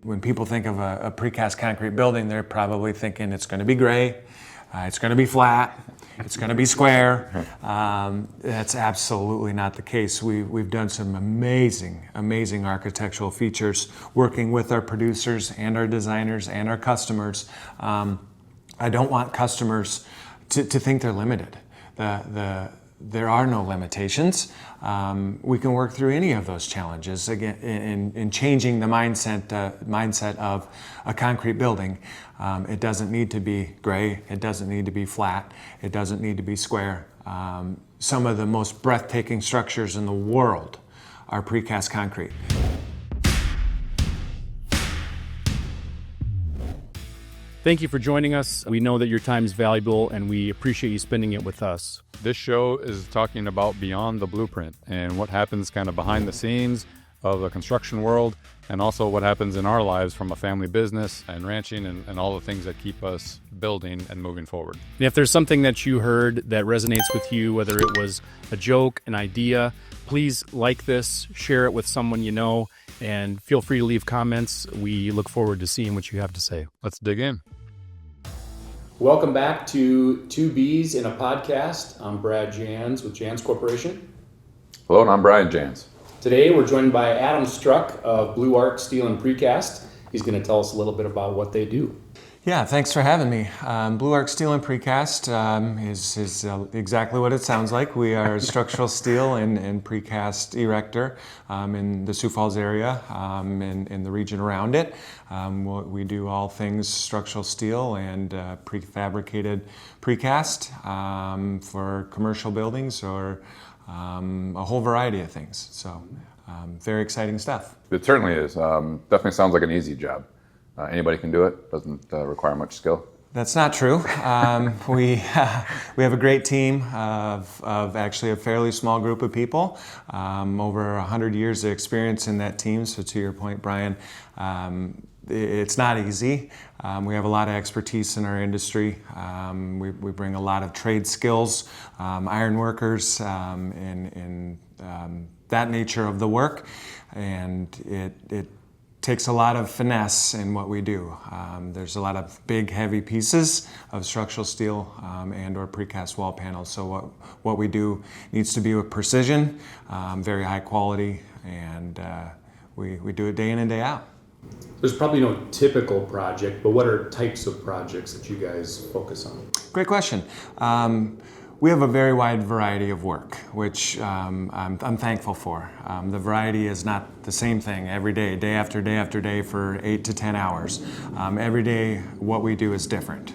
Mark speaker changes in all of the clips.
Speaker 1: when people think of a precast concrete building, they're probably thinking it's going to be gray, it's going to be flat, it's going to be square. That's absolutely not the case. We've done some amazing architectural features working with our producers and our designers and our customers. I don't want customers to think they're limited. There are no limitations. We can work through any of those challenges again in changing the mindset of a concrete building. It doesn't need to be gray. It doesn't need to be flat. It doesn't need to be square. Some of the most breathtaking structures in the world are precast concrete.
Speaker 2: Thank you for joining us. We know that your time is valuable and we appreciate you spending it with us.
Speaker 3: This show is talking about beyond the blueprint and what happens kind of behind the scenes of the construction world, and also what happens in our lives from a family business and ranching and all the things that keep us building and moving forward.
Speaker 2: And if there's something that you heard that resonates with you, whether it was a joke, an idea, please like this, share it with someone you know, and feel free to leave comments. We look forward to seeing what you have to say.
Speaker 3: Let's dig in.
Speaker 2: Welcome back to Two Bs in a Podcast. I'm Brad Jans with Jans Corporation.
Speaker 3: Hello, and I'm Brian Jans.
Speaker 2: Today we're joined by Adam Struck of BluArc Steel Precast. He's going to tell us a little bit about what they do.
Speaker 1: Yeah, thanks for having me. BluArc Steel Precast is exactly what it sounds like. We are a structural steel and precast erector in the Sioux Falls area and the region around it. We do all things structural steel and prefabricated precast for commercial buildings or a whole variety of things. So very exciting stuff.
Speaker 4: It certainly is. Definitely sounds like an easy job. Anybody can do it. Doesn't require much skill.
Speaker 1: That's not true. We have a great team of actually a fairly small group of people, over 100 years of experience in that team. So to your point, Brian, it's not easy. We have a lot of expertise in our industry. We bring a lot of trade skills, iron workers, in that nature of the work, and it takes a lot of finesse in what we do. There's a lot of big, heavy pieces of structural steel and or precast wall panels. So what we do needs to be with precision, very high quality, and we do it day in and day out.
Speaker 2: There's probably no typical project, but what are types of projects that you guys focus on?
Speaker 1: Great question. We have a very wide variety of work, which I'm thankful for. The variety is not the same thing every day, day after day after day for 8 to 10 hours. Every day what we do is different.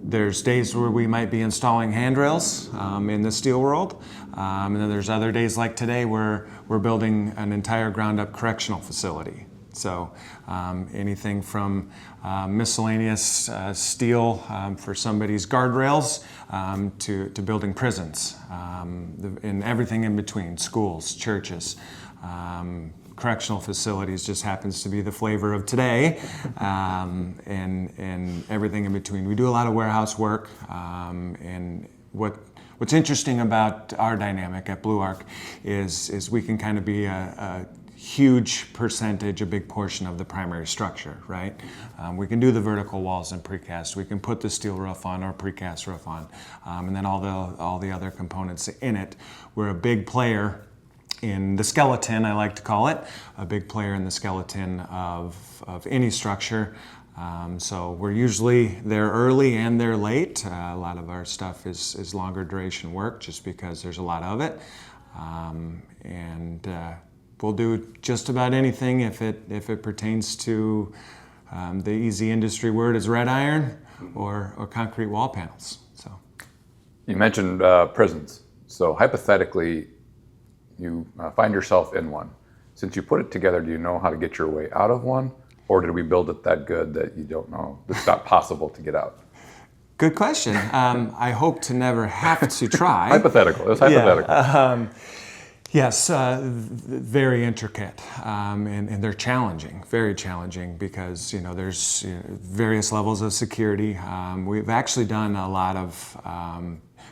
Speaker 1: There's days where we might be installing handrails in the steel world, and then there's other days like today where we're building an entire ground-up correctional facility. So anything from miscellaneous steel for somebody's guardrails to building prisons and everything in between, schools, churches, correctional facilities just happens to be the flavor of today, and everything in between. We do a lot of warehouse work, and what's interesting about our dynamic at BluArc is we can kind of be a huge percentage, a big portion of the primary structure, right? We can do the vertical walls in precast. We can put the steel roof on or precast roof on, and then all the other components in it. We're a big player in the skeleton, I like to call it, a big player in the skeleton of any structure. So we're usually there early and there late. A lot of our stuff is longer duration work just because there's a lot of it, and we'll do just about anything if it pertains to the easy industry word is red iron or concrete wall panels. So
Speaker 4: You mentioned prisons. So hypothetically, you find yourself in one. Since you put it together, do you know how to get your way out of one? Or did we build it that good that you don't know, it's not possible to get out?
Speaker 1: Good question. I hope to never have to try.
Speaker 4: Hypothetical, it's hypothetical.
Speaker 1: Yeah, yes, very intricate, and they're challenging, very challenging, because there's various levels of security. We've actually done a lot of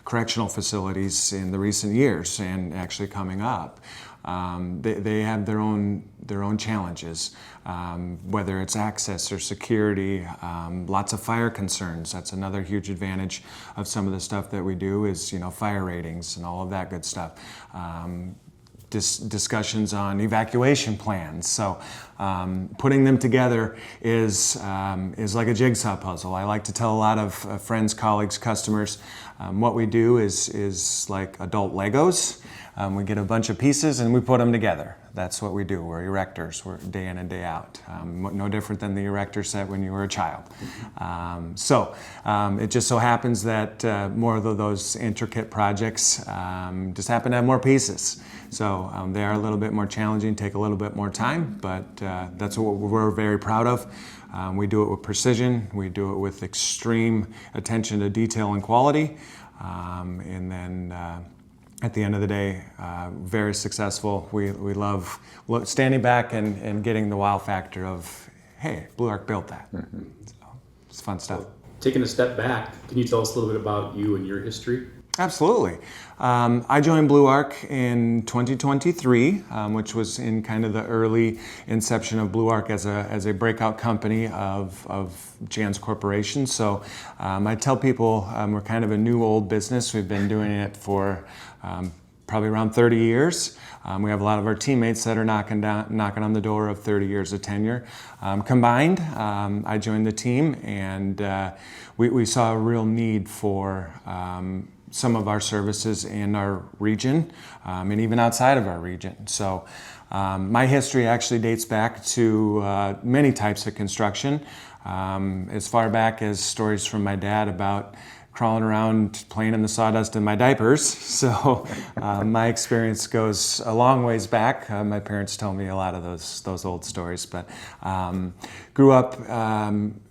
Speaker 1: correctional facilities in the recent years and actually coming up. They have their own challenges, whether it's access or security, lots of fire concerns. That's another huge advantage of some of the stuff that we do is, fire ratings and all of that good stuff. Discussions on evacuation plans. So putting them together is like a jigsaw puzzle. I like to tell a lot of friends, colleagues, customers, what we do is like adult Legos. We get a bunch of pieces and we put them together. That's what we do. We're erectors. We're day in and day out. No different than the erector set when you were a child. It just so happens that more of those intricate projects just happen to have more pieces. So they are a little bit more challenging, take a little bit more time, but that's what we're very proud of. We do it with precision. We do it with extreme attention to detail and quality. And then at the end of the day, very successful. We love standing back and getting the wow factor of, hey, BluArc built that. So it's fun stuff.
Speaker 2: Taking a step back, can you tell us a little bit about you and your history?
Speaker 1: Absolutely. I joined BluArc in 2023, which was in kind of the early inception of BluArc as a breakout company of Jan's Corporation. So I tell people we're kind of a new old business. We've been doing it for probably around 30 years. We have a lot of our teammates that are knocking on the door of 30 years of tenure. Combined, I joined the team, and we saw a real need for some of our services in our region and even outside of our region. So my history actually dates back to many types of construction, as far back as stories from my dad about crawling around playing in the sawdust in my diapers. So my experience goes a long ways back. My parents tell me a lot of those old stories, but grew up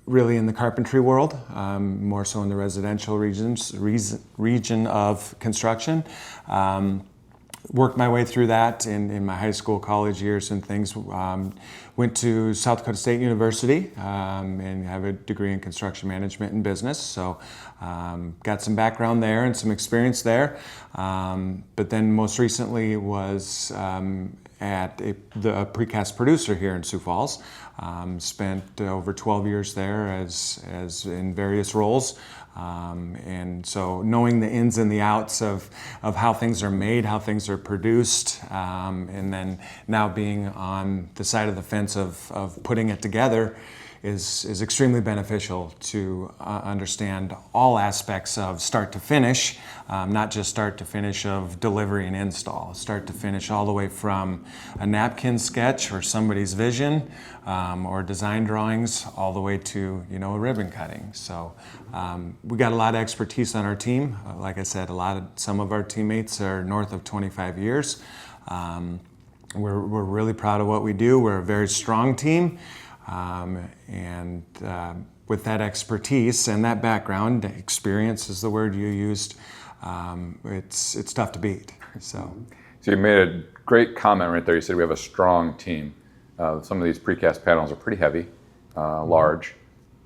Speaker 1: really in the carpentry world, more so in the residential region of construction. Worked my way through that in my high school, college years and things. Went to South Dakota State University and have a degree in construction management and business. So got some background there and some experience there. But then most recently was at the precast producer here in Sioux Falls. Spent over 12 years there as in various roles. And so knowing the ins and the outs of how things are made, how things are produced, and then now being on the side of the fence of putting it together is extremely beneficial to understand all aspects of start to finish, not just start to finish of delivery and install, start to finish all the way from a napkin sketch or somebody's vision or design drawings all the way to a ribbon cutting. So we got a lot of expertise on our team. Like I said, some of our teammates are north of 25 years. We're really proud of what we do. We're a very strong team. And with that expertise and that background, experience is the word you used, it's tough to beat. So
Speaker 4: you made a great comment right there. You said we have a strong team. Some of these precast panels are pretty heavy, large.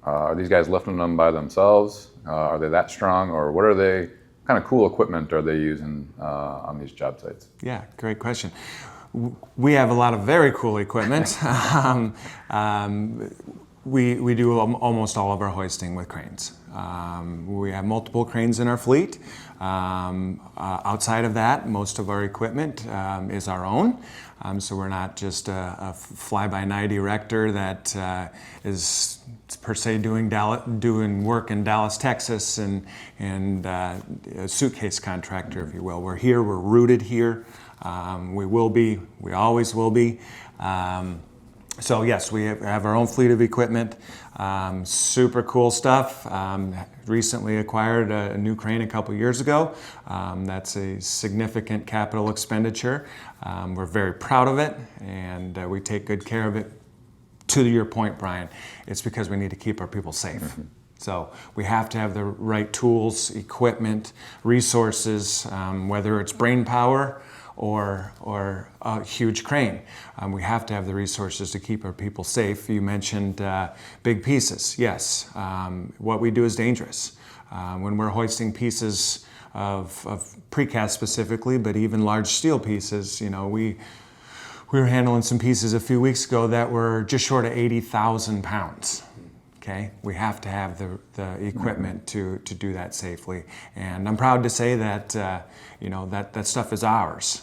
Speaker 4: Are these guys lifting them by themselves? Are they that strong, or what are they? What kind of cool equipment are they using on these job sites?
Speaker 1: Yeah, great question. We have a lot of very cool equipment. We do almost all of our hoisting with cranes. We have multiple cranes in our fleet. Outside of that, most of our equipment is our own. So we're not just a fly-by-night erector that is per se doing work in Dallas, Texas, and a suitcase contractor, if you will. We're here. We're rooted here. We will be. We always will be. So yes, we have our own fleet of equipment. Super cool stuff. Recently acquired a new crane a couple years ago. That's a significant capital expenditure. We're very proud of it, and we take good care of it. To your point, Brian, it's because we need to keep our people safe. Mm-hmm. So we have to have the right tools, equipment, resources, whether it's brain power or a huge crane. We have to have the resources to keep our people safe. You mentioned big pieces. Yes, what we do is dangerous. When we're hoisting pieces precast specifically, but even large steel pieces. We were handling some pieces a few weeks ago that were just short of 80,000 pounds. Okay, we have to have the equipment to do that safely, and I'm proud to say that that stuff is ours,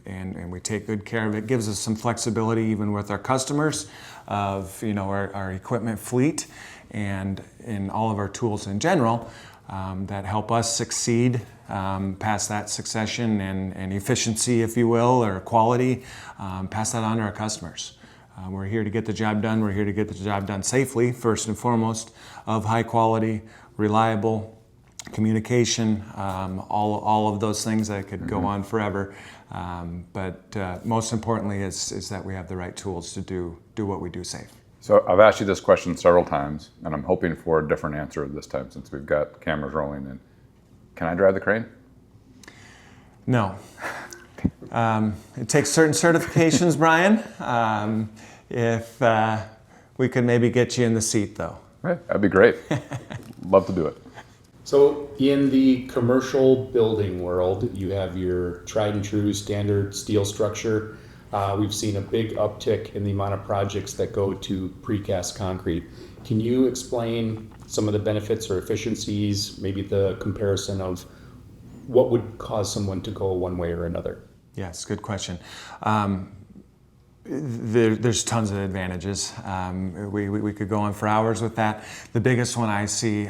Speaker 1: and we take good care of it. It gives us some flexibility even with our customers of our equipment fleet and in all of our tools in general that help us succeed past that succession and efficiency, if you will, or quality. Pass that on to our customers. We're here to get the job done. We're here to get the job done safely, first and foremost, of high quality, reliable communication, all of those things that could go on forever. But most importantly is that we have the right tools to do what we do safe.
Speaker 4: So I've asked you this question several times, and I'm hoping for a different answer this time since we've got cameras rolling in. Can I drive the crane?
Speaker 1: No. It takes certain certifications, Brian. If we could maybe get you in the seat, though.
Speaker 4: Right, that'd be great. Love to do it.
Speaker 2: So in the commercial building world, you have your tried and true standard steel structure. We've seen a big uptick in the amount of projects that go to precast concrete. Can you explain some of the benefits or efficiencies, maybe the comparison of what would cause someone to go one way or another?
Speaker 1: Yes, good question. There's tons of advantages. We could go on for hours with that. The biggest one I see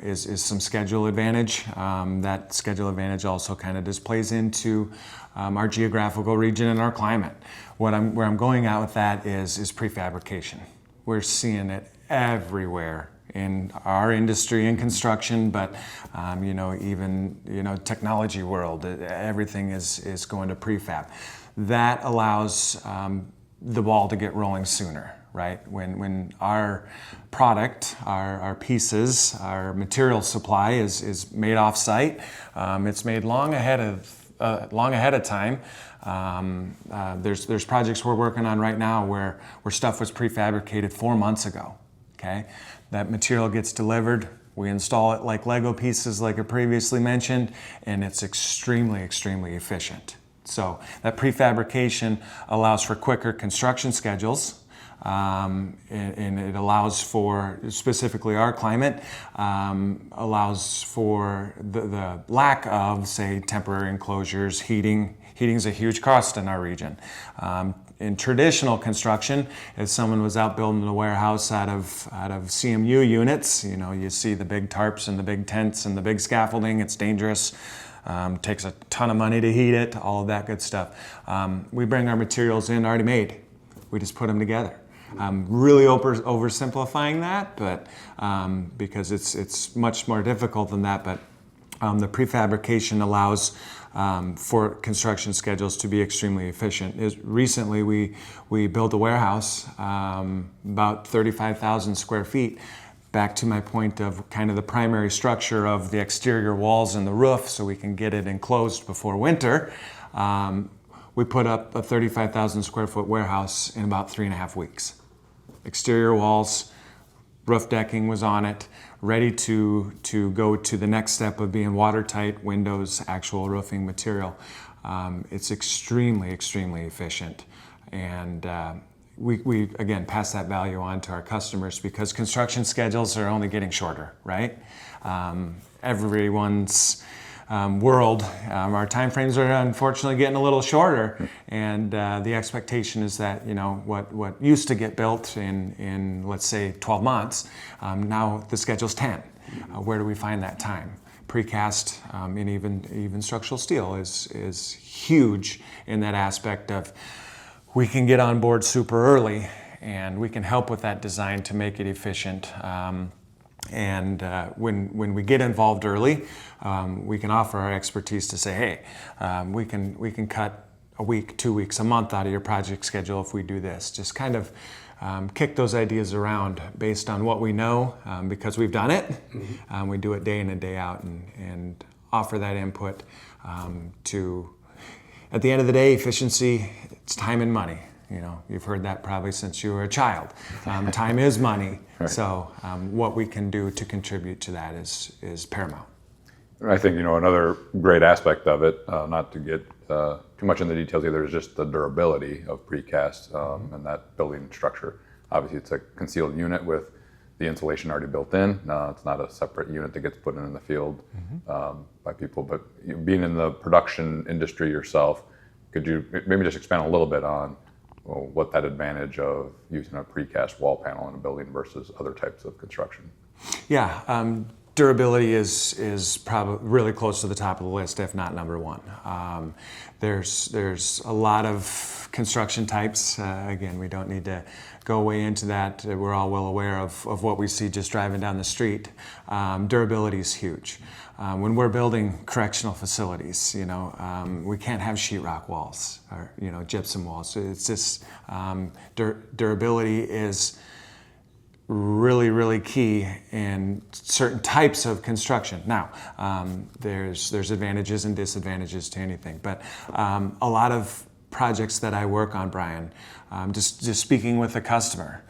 Speaker 1: is some schedule advantage. That schedule advantage also kind of just plays into our geographical region and our climate. Where I'm going at with that is prefabrication. We're seeing it everywhere in our industry in construction, but even technology world, everything is going to prefab. That allows the ball to get rolling sooner, right? When our product, our pieces, our material supply is made off site, it's made long ahead of time. There's projects we're working on right now where stuff was prefabricated 4 months ago. Okay, that material gets delivered. We install it like Lego pieces, like I previously mentioned, and it's extremely, extremely efficient. So that prefabrication allows for quicker construction schedules, and it allows for, specifically our climate, allows for the lack of, say, temporary enclosures, heating. Heating's a huge cost in our region. In traditional construction, if someone was out building a warehouse out of CMU units, you see the big tarps and the big tents and the big scaffolding. It's dangerous. Takes a ton of money to heat it, all of that good stuff. We bring our materials in already made. We just put them together. Really oversimplifying that, but because it's much more difficult than that. But the prefabrication allows for construction schedules to be extremely efficient. Recently, we built a warehouse about 35,000 square feet. Back to my point of kind of the primary structure of the exterior walls and the roof so we can get it enclosed before winter. We put up a 35,000 square foot warehouse in about 3.5 weeks. Exterior walls, roof decking was on it, ready to go to the next step of being watertight, windows, actual roofing material. It's extremely, extremely efficient. And we again pass that value on to our customers because construction schedules are only getting shorter, right? Everyone's world, our time frames are unfortunately getting a little shorter, and the expectation is that what used to get built in let's say 12 months, now the schedule's 10. Where do we find that time? Precast and even structural steel is huge in that aspect of we can get on board super early and we can help with that design to make it efficient. And when we get involved early, we can offer our expertise to say, hey, we can cut a week, 2 weeks, a month out of your project schedule if we do this. Just kind of kick those ideas around based on what we know because we've done it. Mm-hmm. We do it day in and day out and offer that input to, at the end of the day, efficiency, it's time and money. You've heard that probably since you were a child. Time is money. Right. So what we can do to contribute to that is paramount.
Speaker 4: I think, another great aspect of it, not to get too much in the details either, is just the durability of precast and that building structure. Obviously, it's a concealed unit with the insulation already built in. It's not a separate unit that gets put in the field by people. But being in the production industry yourself, could you maybe just expand a little bit on what that advantage of using a precast wall panel in a building versus other types of construction?
Speaker 1: Yeah, durability is probably really close to the top of the list, if not number one. There's a lot of construction types. Again, we don't need to go way into that. We're all well aware of what we see just driving down the street. Durability is huge. When we're building correctional facilities, we can't have sheetrock walls or gypsum walls. It's just durability is really, really key in certain types of construction. Now, there's advantages and disadvantages to anything, but a lot of projects that I work on, Brian, just speaking with the customer,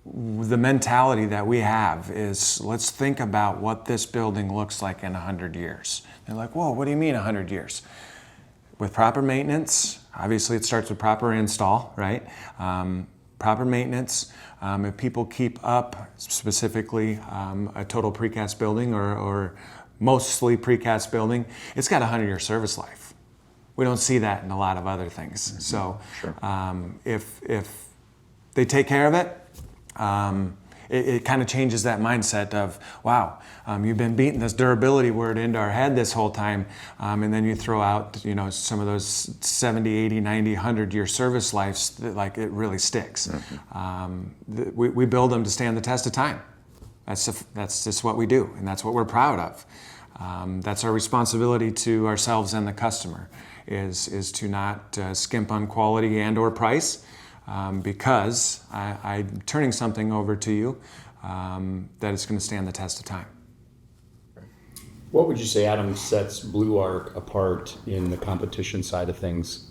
Speaker 1: the mentality that we have is, let's think about what this building looks like in 100 years. They're like, whoa, what do you mean 100 years? With proper maintenance, obviously it starts with proper install, right? Proper maintenance, if people keep up specifically a total precast building or mostly precast building, it's got a 100-year service life. We don't see that in a lot of other things. Mm-hmm. So sure. If they take care of it, it kind of changes that mindset of, wow, you've been beating this durability word into our head this whole time, and then you throw out, some of those 70, 80, 90, 100-year service lives that, like, it really sticks. Mm-hmm. We build them to stand the test of time. That's just what we do, and that's what we're proud of. That's our responsibility to ourselves and the customer, is to not skimp on quality and or price. Because I'm turning something over to you that is going to stand the test of time.
Speaker 2: What would you say, Adam, sets BluArc apart in the competition side of things?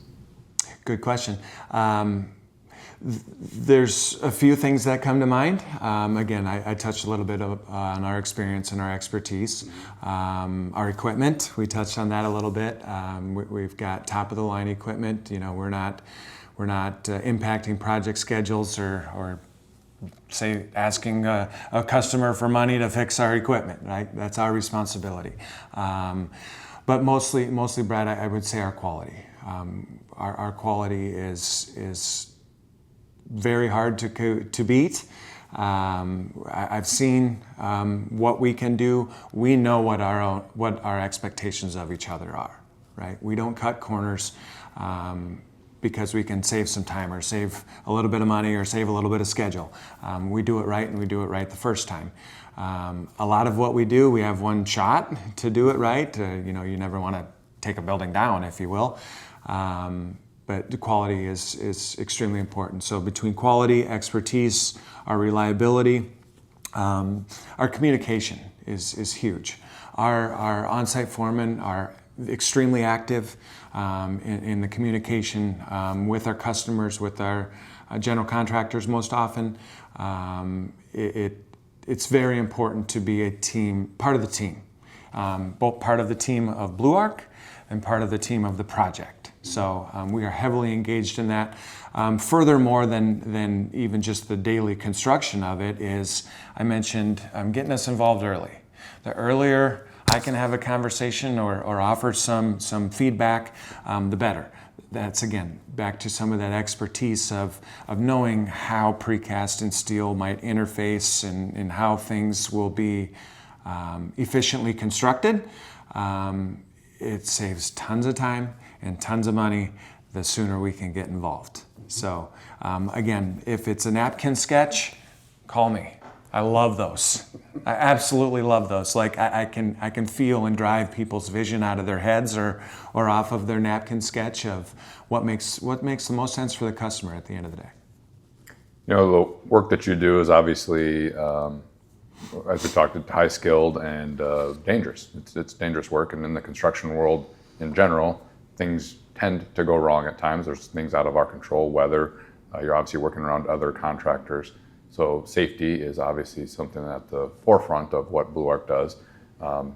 Speaker 1: Good question. There's a few things that come to mind. Again, I touched a little bit on our experience and our expertise. Our equipment, we touched on that a little bit. We've got top-of-the-line equipment. We're not impacting project schedules or say asking a customer for money to fix our equipment, right? That's our responsibility. But mostly, Brad, I would say our quality. Our quality is very hard to beat. I've seen what we can do. We know what our expectations of each other are, right? We don't cut corners because we can save some time or save a little bit of money or save a little bit of schedule. We do it right, and we do it right the first time. A lot of what we do, we have one shot to do it right. You never want to take a building down, if you will. But the quality is extremely important. So between quality, expertise, our reliability, our communication is huge. Our on-site foremen are extremely active in the communication with our customers, with our general contractors most often. It's very important to be a team, part of the team, both part of the team of BluArc and part of the team of the project. So we are heavily engaged in that. Furthermore than even just the daily construction of it is, I mentioned, getting us involved early. The earlier I can have a conversation or offer some feedback, the better. That's, again, back to some of that expertise of knowing how precast and steel might interface and how things will be efficiently constructed. It saves tons of time and tons of money the sooner we can get involved. So, again, if it's a napkin sketch, call me. I love those. I absolutely love those. Like, I can feel and drive people's vision out of their heads or off of their napkin sketch of what makes the most sense for the customer at the end of the day.
Speaker 4: The work that you do is obviously, as we talked, high skilled and dangerous. It's dangerous work, and in the construction world in general, things tend to go wrong at times. There's things out of our control, weather. You're obviously working around other contractors. So safety is obviously something at the forefront of what BluArc does.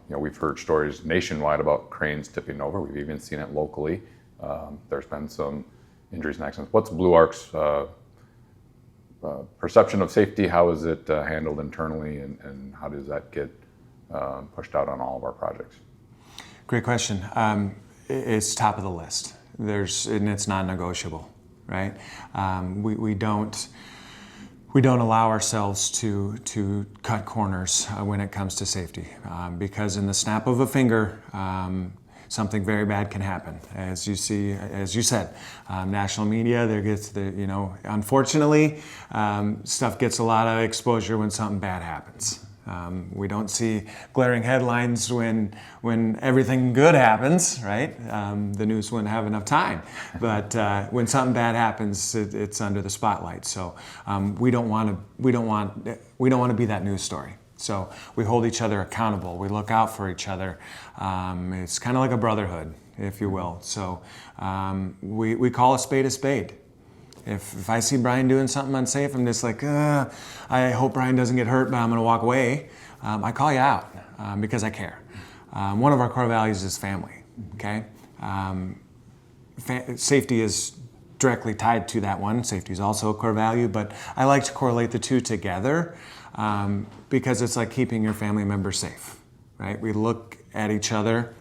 Speaker 4: We've heard stories nationwide about cranes tipping over. We've even seen it locally. There's been some injuries and accidents. What's BluArc's perception of safety? How is it handled internally, and how does that get pushed out on all of our projects?
Speaker 1: Great question. It's top of the list. And it's non-negotiable, right? We don't allow ourselves to cut corners when it comes to safety, because in the snap of a finger, something very bad can happen. As you said, national media, unfortunately, stuff gets a lot of exposure when something bad happens. We don't see glaring headlines when everything good happens, right? The news wouldn't have enough time. But when something bad happens, it's under the spotlight. So we don't want to be that news story. So we hold each other accountable. We look out for each other. It's kind of like a brotherhood, if you will. So we call a spade a spade. If I see Brian doing something unsafe, I'm just like, I hope Brian doesn't get hurt, but I'm going to walk away. I call you out because I care. One of our core values is family. Okay, safety is directly tied to that one. Safety is also a core value, but I like to correlate the two together because it's like keeping your family members safe. Right? We look at each other.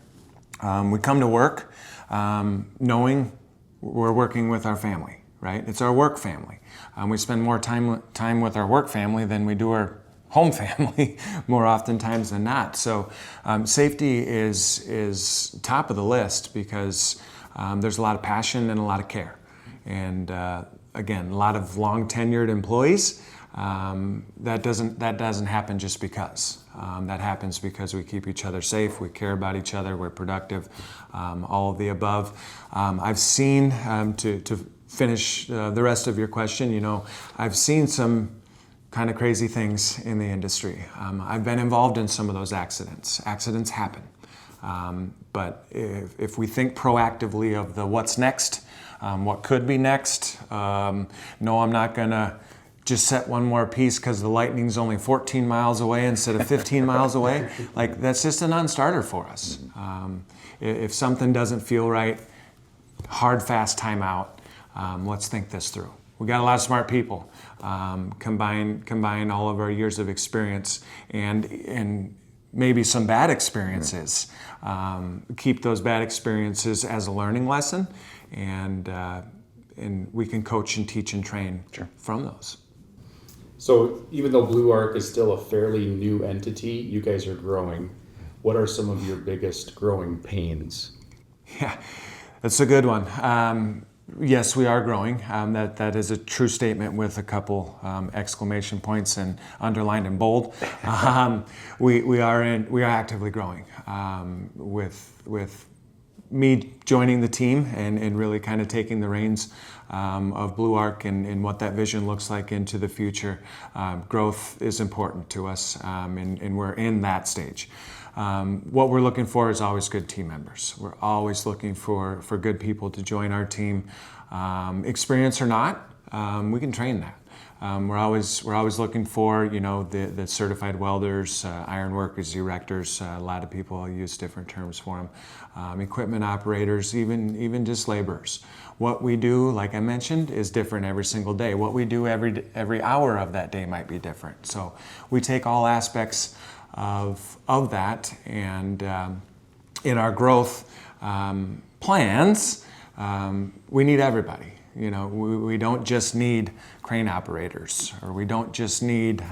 Speaker 1: We come to work knowing we're working with our family. Right? It's our work family. We spend more time with our work family than we do our home family more oftentimes than not. So safety is top of the list because there's a lot of passion and a lot of care. And again, a lot of long tenured employees. That doesn't happen just because. That happens because we keep each other safe, we care about each other, we're productive, all of the above. I've seen, to finish the rest of your question, I've seen some kind of crazy things in the industry. I've been involved in some of those accidents. Accidents happen. But if we think proactively of the what's next, what could be next, no, I'm not going to just set one more piece because the lightning's only 14 miles away instead of 15 miles away. Like, that's just a non-starter for us. If something doesn't feel right, hard, fast timeout. Let's think this through. We got a lot of smart people. Combine all of our years of experience and maybe some bad experiences. Keep those bad experiences as a learning lesson, and we can coach and teach and train from those.
Speaker 2: So even though BluArc is still a fairly new entity, you guys are growing. What are some of your biggest growing pains?
Speaker 1: Yeah, that's a good one. Yes, we are growing. That is a true statement with a couple exclamation points and underlined in bold. We are actively growing with me joining the team and really kind of taking the reins of BluArc and what that vision looks like into the future. Growth is important to us, and we're in that stage. What we're looking for is always good team members. We're always looking for good people to join our team. Experience or not, we can train that. We're always looking for the certified welders, iron workers, erectors. A lot of people use different terms for them. Equipment operators, even just laborers. What we do, like I mentioned, is different every single day. What we do every hour of that day might be different. So we take all aspects of that, and in our growth plans, we need everybody. We don't just need crane operators, or we don't just need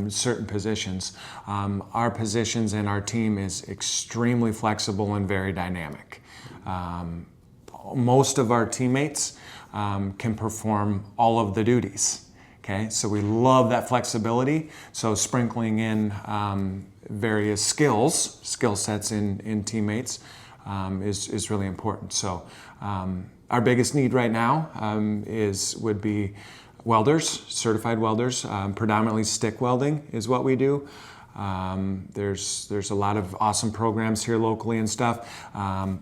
Speaker 1: certain positions. Our positions and our team is extremely flexible and very dynamic. Most of our teammates can perform all of the duties. Okay, so we love that flexibility. So sprinkling in various skill sets in teammates is really important. So our biggest need right now would be welders, certified welders. Predominantly stick welding is what we do. There's a lot of awesome programs here locally and stuff.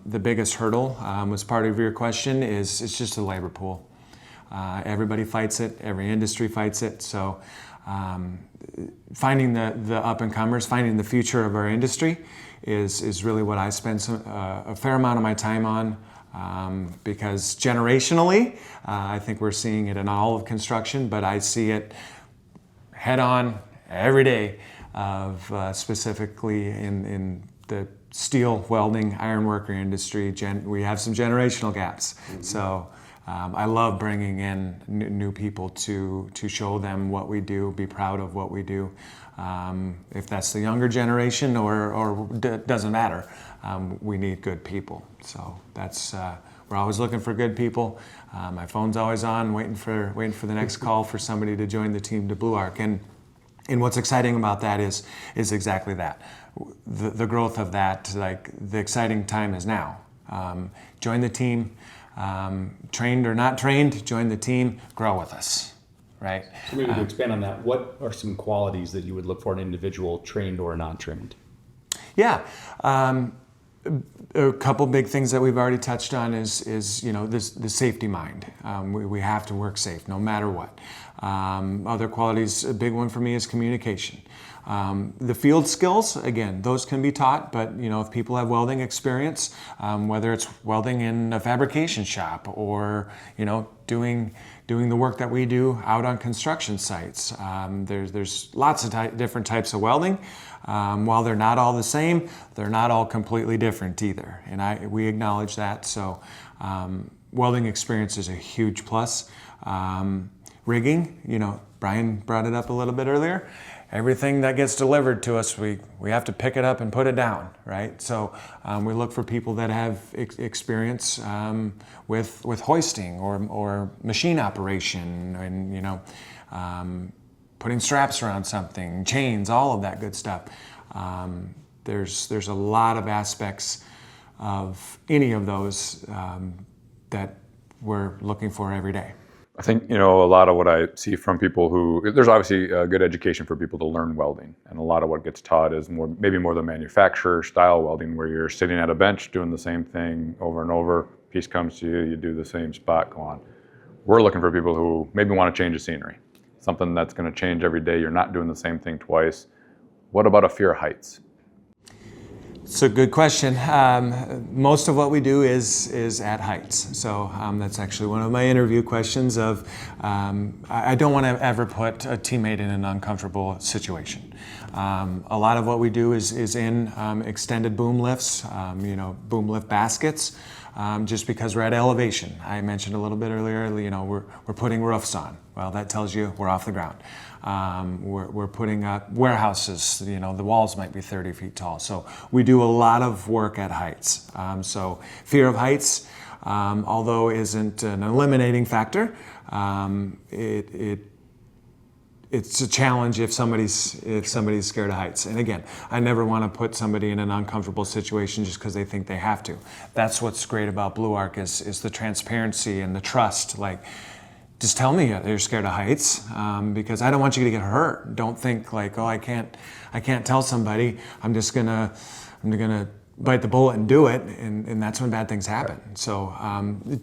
Speaker 1: The biggest hurdle, was part of your question, is it's just a labor pool. Everybody fights it. Every industry fights it. So finding the up-and-comers, finding the future of our industry is really what I spend a fair amount of my time on, because generationally, I think we're seeing it in all of construction, but I see it head on every day of specifically in the steel, welding, ironworker industry. We have some generational gaps. So I love bringing in new people to show them what we do, be proud of what we do. If that's the younger generation or doesn't matter, we need good people. So that's we're always looking for good people. My phone's always on, waiting for the next call for somebody to join the team to BluArc. And what's exciting about that is exactly that. The growth of that, like the exciting time is now. Join the team, trained or not trained, join the team, grow with us, right?
Speaker 2: So maybe to expand on that, what are some qualities that you would look for in an individual, trained or not trained?
Speaker 1: Yeah. A couple big things that we've already touched on is the safety mind. We have to work safe no matter what. Other qualities, a big one for me is communication. The field skills, again, those can be taught, but if people have welding experience, whether it's welding in a fabrication shop or doing the work that we do out on construction sites, there's lots of different types of welding. While they're not all the same, they're not all completely different either, and we acknowledge that. So welding experience is a huge plus. Rigging, Brian brought it up a little bit earlier. Everything that gets delivered to us, we have to pick it up and put it down, right? So we look for people that have experience with hoisting or machine operation and putting straps around something, chains, all of that good stuff. There's a lot of aspects of any of those that we're looking for every day.
Speaker 4: I think, a lot of what I see from people there's obviously a good education for people to learn welding. And a lot of what gets taught is maybe more the manufacturer style welding, where you're sitting at a bench doing the same thing over and over. Piece comes to you, you do the same spot, go on. We're looking for people who maybe want to change the scenery. Something that's going to change every day. You're not doing the same thing twice. What about a fear of heights?
Speaker 1: It's a good question. Most of what we do is at heights. So that's actually one of my interview questions of, I don't want to ever put a teammate in an uncomfortable situation. A lot of what we do is in extended boom lifts, boom lift baskets, just because we're at elevation. I mentioned a little bit earlier, we're putting roofs on. Well, that tells you we're off the ground. We're putting up warehouses, the walls might be 30 feet tall. So we do a lot of work at heights. So fear of heights, although isn't an eliminating factor, it's a challenge if somebody's scared of heights. And again, I never want to put somebody in an uncomfortable situation just because they think they have to. That's what's great about BluArc is the transparency and the trust. Like, just tell me you're scared of heights, because I don't want you to get hurt. Don't think like, I can't tell somebody. I'm gonna bite the bullet and do it, and that's when bad things happen. So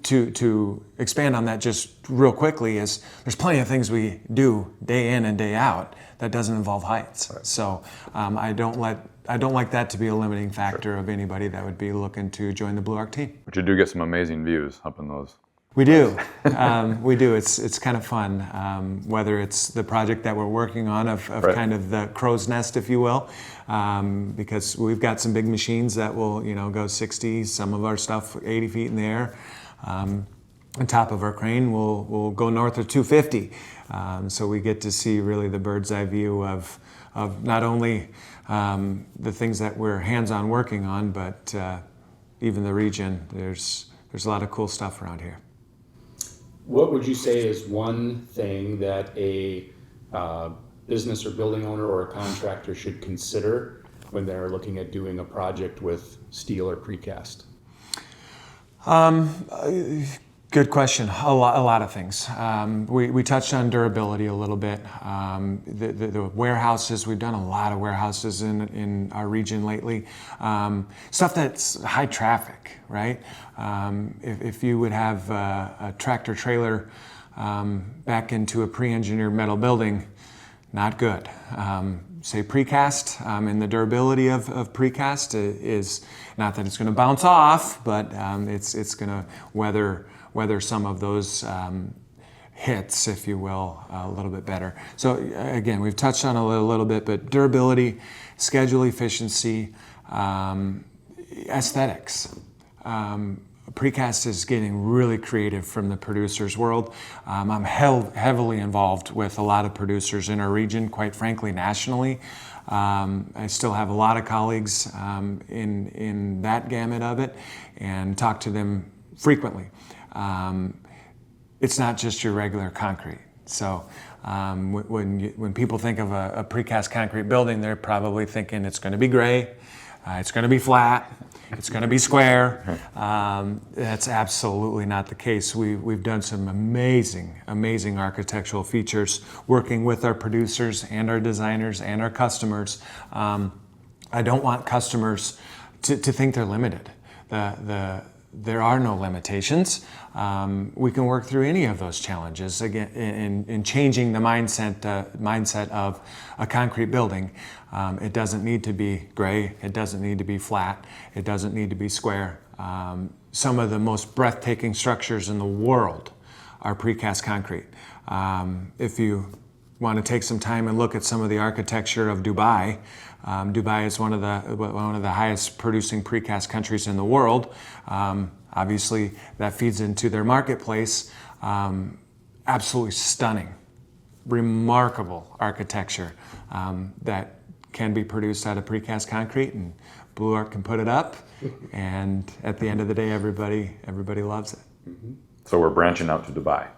Speaker 1: to expand on that just real quickly is there's plenty of things we do day in and day out that doesn't involve heights. Right. So I don't like that to be a limiting factor of anybody that would be looking to join the BluArc team.
Speaker 4: But you do get some amazing views up in those.
Speaker 1: We do. We do. It's kind of fun, whether it's the project that we're working on of right. kind of the crow's nest, if you will, because we've got some big machines that will, go 60, some of our stuff 80 feet in the air. On top of our crane, we'll go north of 250. So we get to see really the bird's eye view of not only the things that we're hands-on working on, but even the region. There's a lot of cool stuff around here.
Speaker 2: What would you say is one thing that a business or building owner or a contractor should consider when they're looking at doing a project with steel or precast?
Speaker 1: Good question. A lot of things. We touched on durability a little bit. The warehouses, we've done a lot of warehouses in our region lately. Stuff that's high traffic, right? If you would have a tractor trailer back into a pre-engineered metal building, not good. Say precast, and the durability of precast is not that it's going to bounce off, but it's going to weather some of those hits, if you will, a little bit better. So again, we've touched on it a little bit, but durability, schedule efficiency, aesthetics. Precast is getting really creative from the producers world. I'm heavily involved with a lot of producers in our region, quite frankly, nationally. I still have a lot of colleagues in that gamut of it and talk to them frequently. It's not just your regular concrete. So when people think of a precast concrete building, they're probably thinking it's going to be gray, it's going to be flat, it's going to be square. That's absolutely not the case. We've done some amazing architectural features working with our producers and our designers and our customers. I don't want customers to think they're limited. There are no limitations. We can work through any of those challenges again in changing the mindset of a concrete building. It doesn't need to be gray. It doesn't need to be flat. It doesn't need to be square. Some of the most breathtaking structures in the world are precast concrete. If you want to take some time and look at some of the architecture of Dubai, Dubai is one of the highest producing precast countries in the world. Obviously, that feeds into their marketplace. Absolutely stunning, remarkable architecture that can be produced out of precast concrete, and BluArc can put it up. And at the end of the day, everybody loves it.
Speaker 4: So we're branching out to Dubai.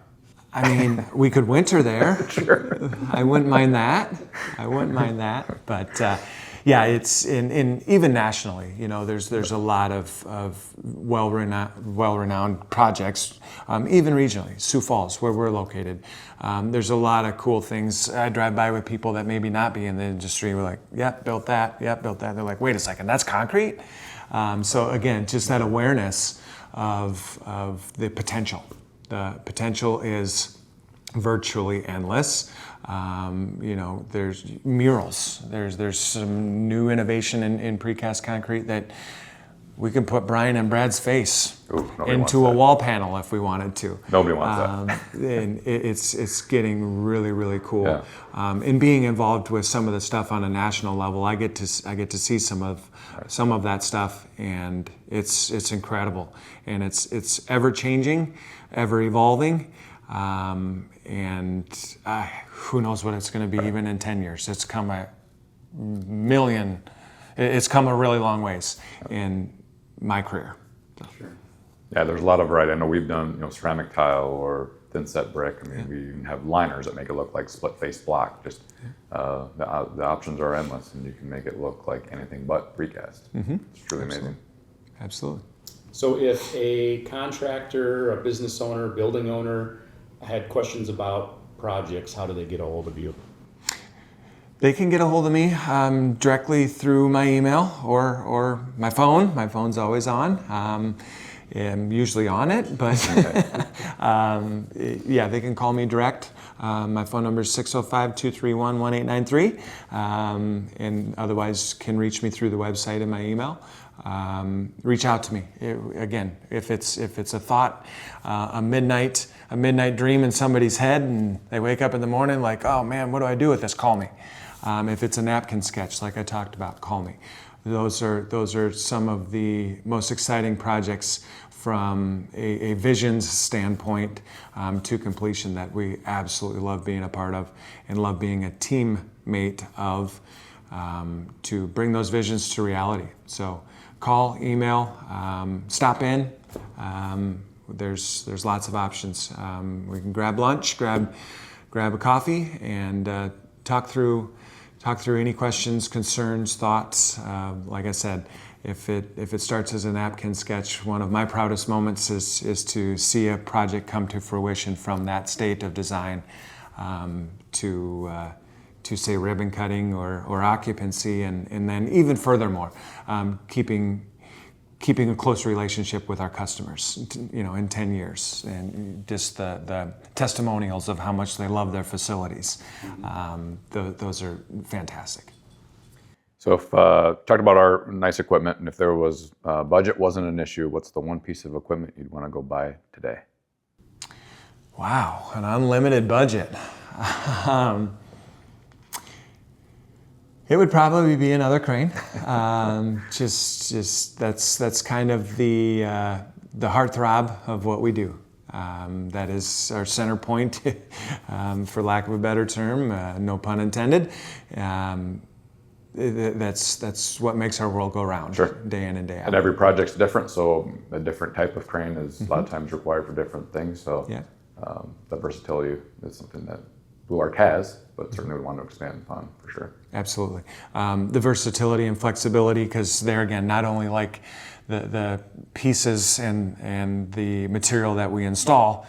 Speaker 1: I mean, we could winter there.
Speaker 4: Sure.
Speaker 1: I wouldn't mind that. But yeah, it's in even nationally. You know, there's a lot of well-renowned projects, even regionally. Sioux Falls, where we're located, there's a lot of cool things. I drive by with people that maybe not be in the industry. We're like, yep, built that. Yep, built that. They're like, wait a second, that's concrete. So again, just that awareness of the potential. The potential is virtually endless. You know, there's murals. There's some new innovation in precast concrete that we can put Brian and Brad's face into a wall panel if we wanted to.
Speaker 4: Nobody wants that.
Speaker 1: And it's getting really cool.
Speaker 4: Yeah.
Speaker 1: And being involved with some of the stuff on a national level, I get to see some of that stuff, and it's incredible. And it's ever changing, ever evolving. And who knows what it's going to be even in 10 years. It's come a really long ways in my career.
Speaker 4: Sure. Yeah, there's a lot of variety. I know we've done ceramic tile or thin set brick. I mean, we even have liners that make it look like split face block. Just the options are endless, and you can make it look like anything but precast. It's truly amazing.
Speaker 1: Absolutely.
Speaker 2: So if a contractor, a business owner, building owner had questions about projects, how do they get a hold of you?
Speaker 1: They can get a hold of me directly through my email or my phone. My phone's always on. I'm usually on it, but yeah, they can call me direct. My phone number is 605-231-1893, and otherwise can reach me through the website and my email. Reach out to me. Again, if it's a thought, a midnight dream in somebody's head, and they wake up in the morning like, oh man, what do I do with this? Call me. If it's a napkin sketch, like I talked about, call me. Those are some of the most exciting projects from a visions standpoint to completion that we absolutely love being a part of and love being a teammate of to bring those visions to reality. So call, email, stop in. There's lots of options. We can grab lunch, grab a coffee, and talk through any questions, concerns, thoughts. Like I said, if it starts as a napkin sketch, one of my proudest moments is to see a project come to fruition from that state of design to say ribbon cutting or occupancy, and then even furthermore, keeping keeping a close relationship with our customers, in 10 years, and just the testimonials of how much they love their facilities. Those are fantastic.
Speaker 4: So if talked about our nice equipment, and if there was budget wasn't an issue, what's the one piece of equipment you'd want to go buy today?
Speaker 1: Wow, an unlimited budget. It would probably be another crane. Just that's kind of the heartthrob of what we do. That is our center point, for lack of a better term, no pun intended. That's what makes our world go round,
Speaker 4: Sure.
Speaker 1: Day in and day out.
Speaker 4: And every project's different, so a different type of crane is a lot of times required for different things. So
Speaker 1: Yeah.
Speaker 4: The versatility is something that BluArc has, but certainly we want to expand upon for sure.
Speaker 1: Absolutely. The versatility and flexibility, because there again, not only like the pieces and the material that we install,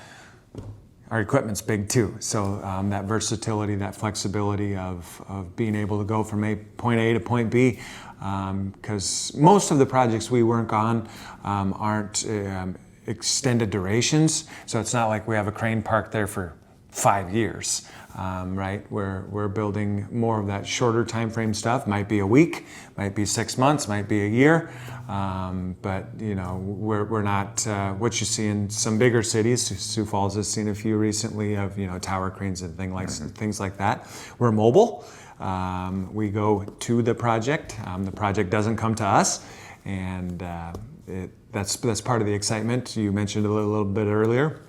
Speaker 1: our equipment's big too. So that versatility, that flexibility of being able to go from point A to point B, because most of the projects we work on aren't extended durations. So it's not like we have a crane parked there for 5 years, right? We're building more of that shorter time frame stuff. Might be a week, might be 6 months, might be a year, but we're not what you see in some bigger cities. Sioux Falls has seen a few recently of tower cranes and things like that. We're mobile. We go to the project. The project doesn't come to us, and that's part of the excitement. You mentioned a little bit earlier.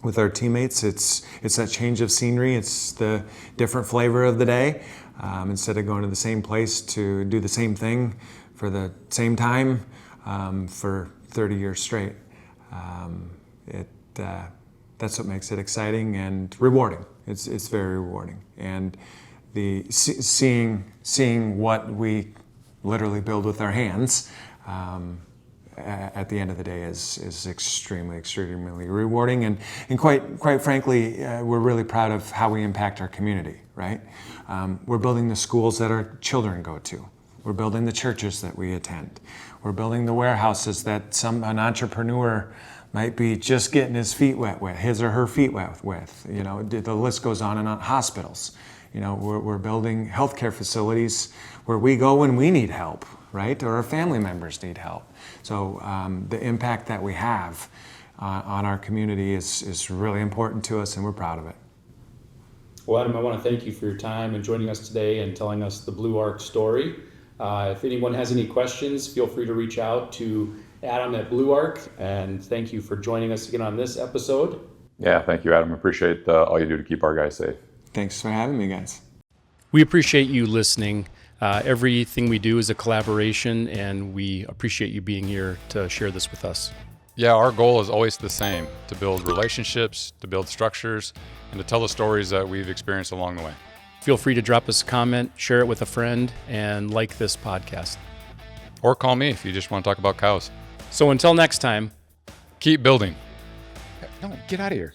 Speaker 1: With our teammates, it's that change of scenery. It's the different flavor of the day. Instead of going to the same place to do the same thing for the same time for 30 years straight. That's what makes it exciting and rewarding. It's very rewarding. And seeing what we literally build with our hands at the end of the day is extremely rewarding, and quite frankly, we're really proud of how we impact our community, right? We're building the schools that our children go to. We're building the churches that we attend. We're building the warehouses that an entrepreneur might be just getting his or her feet wet with. The list goes on and on. Hospitals. We're building healthcare facilities where we go when we need help, right? Or our family members need help. So the impact that we have on our community is really important to us, and we're proud of it.
Speaker 2: Well, Adam, I want to thank you for your time and joining us today and telling us the BluArc story. If anyone has any questions, feel free to reach out to Adam at BluArc, and thank you for joining us again on this episode.
Speaker 4: Yeah, thank you, Adam. Appreciate all you do to keep our guys safe.
Speaker 1: Thanks for having me, guys.
Speaker 2: We appreciate you listening. Everything we do is a collaboration, and we appreciate you being here to share this with us.
Speaker 3: Yeah, our goal is always the same, to build relationships, to build structures, and to tell the stories that we've experienced along the way.
Speaker 2: Feel free to drop us a comment, share it with a friend, and like this podcast.
Speaker 3: Or call me if you just want to talk about cows.
Speaker 2: So until next time,
Speaker 3: Keep building. No, get out of here.